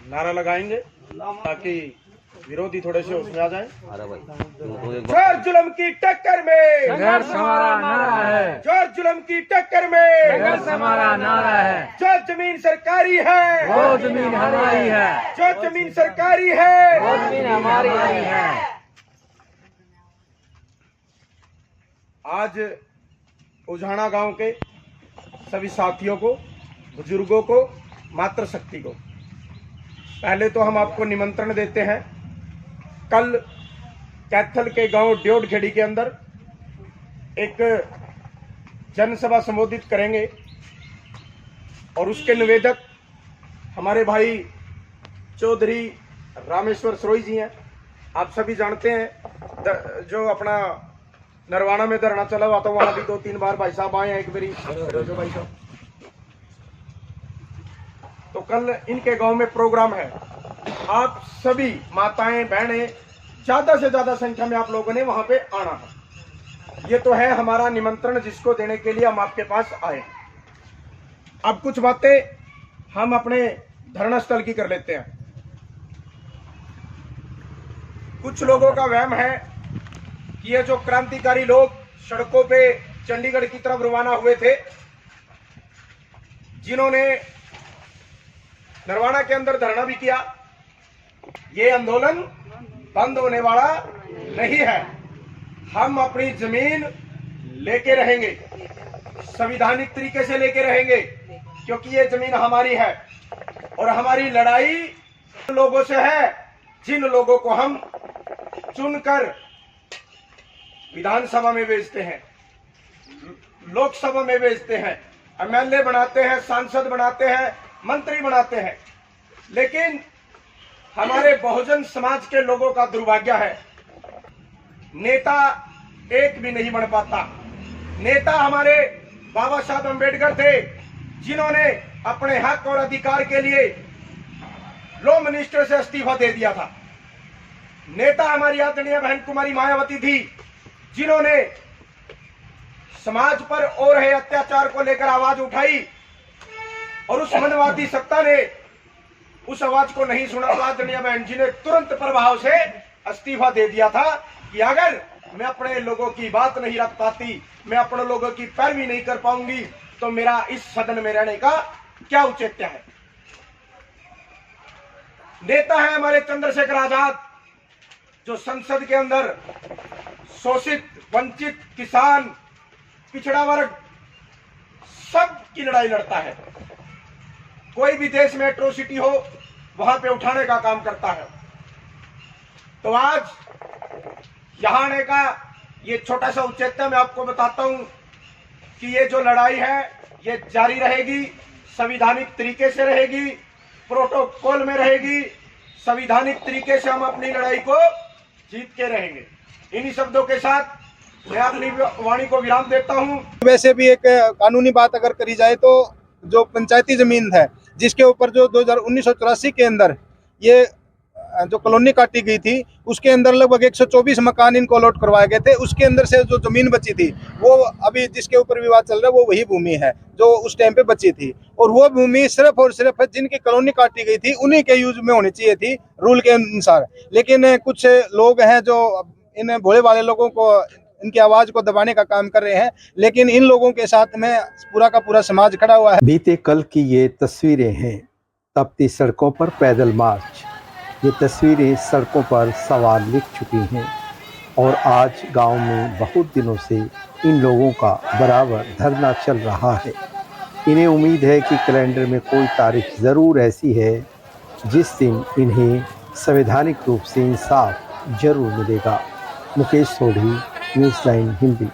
नारा लगाएंगे ताकि विरोधी थोड़े से उसमें आ जाए। अरे भाई जोर जुल्म की टक्कर में संघर्ष हमारा नारा है, जोर जुल्म की टक्कर में संघर्ष हमारा नारा है। जो जमीन सरकारी है वो जमीन हमारी है, जो जमीन सरकारी है वो जमीन हमारी है। आज उजाना गांव के सभी साथियों को, बुजुर्गों को, मातृशक्ति को पहले तो हम आपको निमंत्रण देते हैं। कल कैथल के गांव ड्योढ़खेड़ी के अंदर एक जनसभा संबोधित करेंगे और उसके निवेदक हमारे भाई चौधरी रामेश्वर सरोई जी हैं। आप सभी जानते हैं जो अपना नरवाना में धरना चला हुआ था, वहां भी 2-3 बार भाई साहब आए हैं। एक बारी जो भाई साहब, तो कल इनके गांव में प्रोग्राम है। आप सभी माताएं बहनें ज्यादा से ज्यादा संख्या में आप लोगों ने वहां पे आना है। ये तो है हमारा निमंत्रण जिसको देने के लिए हम आपके पास आए। अब कुछ बातें हम अपने धरना स्थल की कर लेते हैं। कुछ लोगों का वहम है कि ये जो क्रांतिकारी लोग सड़कों पे चंडीगढ़ की तरफ रवाना हुए थे, जिन्होंने नरवाना के अंदर धरना भी किया, ये आंदोलन बंद होने वाला नहीं है। हम अपनी जमीन लेके रहेंगे, संवैधानिक तरीके से लेके रहेंगे, क्योंकि ये जमीन हमारी है और हमारी लड़ाई उन लोगों से है जिन लोगों को हम चुनकर विधानसभा में भेजते हैं, लोकसभा में भेजते हैं, एमएलए बनाते हैं, सांसद बनाते हैं, मंत्री बनाते हैं। लेकिन हमारे बहुजन समाज के लोगों का दुर्भाग्य है, नेता एक भी नहीं बन पाता। नेता हमारे बाबा साहब अम्बेडकर थे, जिन्होंने अपने हक और अधिकार के लिए लॉ मिनिस्टर से इस्तीफा दे दिया था। नेता हमारी आदरणीय बहन कुमारी मायावती थी, जिन्होंने समाज पर हो रहे अत्याचार को लेकर आवाज उठाई और उस मनवादी सत्ता ने उस आवाज को नहीं सुना तो आदरणीय बहन जी ने तुरंत प्रभाव से इस्तीफा दे दिया था कि अगर मैं अपने लोगों की बात नहीं रख पाती, मैं अपने लोगों की पैरवी नहीं कर पाऊंगी, तो मेरा इस सदन में रहने का क्या औचित्य है। नेता है हमारे चंद्रशेखर आजाद, जो संसद के अंदर शोषित, वंचित, किसान, पिछड़ा वर्ग सब की लड़ाई लड़ता है। कोई भी देश में एट्रोसिटी हो वहां पे उठाने का काम करता है। तो आज यहां आने का ये छोटा सा औचित्य मैं आपको बताता हूं कि ये जो लड़ाई है ये जारी रहेगी, संवैधानिक तरीके से रहेगी, प्रोटोकॉल में रहेगी। संवैधानिक तरीके से हम अपनी लड़ाई को जीत के रहेंगे। इन्हीं शब्दों के साथ मैं अपनी वाणी को विराम देता हूं। वैसे भी एक कानूनी बात अगर करी जाए तो जो पंचायती जमीन है, जिसके ऊपर जो 1984 के अंदर ये जो कॉलोनी काटी गई थी, उसके अंदर लगभग 124 मकान इनको अलॉट करवाए गए थे। उसके अंदर से जो जमीन बची थी वो अभी जिसके ऊपर विवाद चल रहा है वो वही भूमि है जो उस टाइम पे बची थी, और वो भूमि सिर्फ और सिर्फ जिनकी कॉलोनी काटी गई थी उन्हीं के यूज में होनी चाहिए थी रूल के अनुसार। लेकिन कुछ लोग हैं जो इन भोले वाले लोगों को, इनकी आवाज को दबाने का काम कर रहे हैं, लेकिन इन लोगों के साथ में पूरा का पूरा समाज खड़ा हुआ है। बीते कल की ये तस्वीरें हैं तपती सड़कों पर पैदल मार्च। ये तस्वीरें सड़कों पर सवार लिख चुकी हैं और आज गांव में बहुत दिनों से इन लोगों का बराबर धरना चल रहा है। इन्हें उम्मीद है कि कैलेंडर में कोई तारीख ज़रूर ऐसी है जिस दिन इन्हें संवैधानिक रूप से इंसाफ जरूर मिलेगा। मुकेश सोढ़ी, न्यूज़ 9 हिंदी।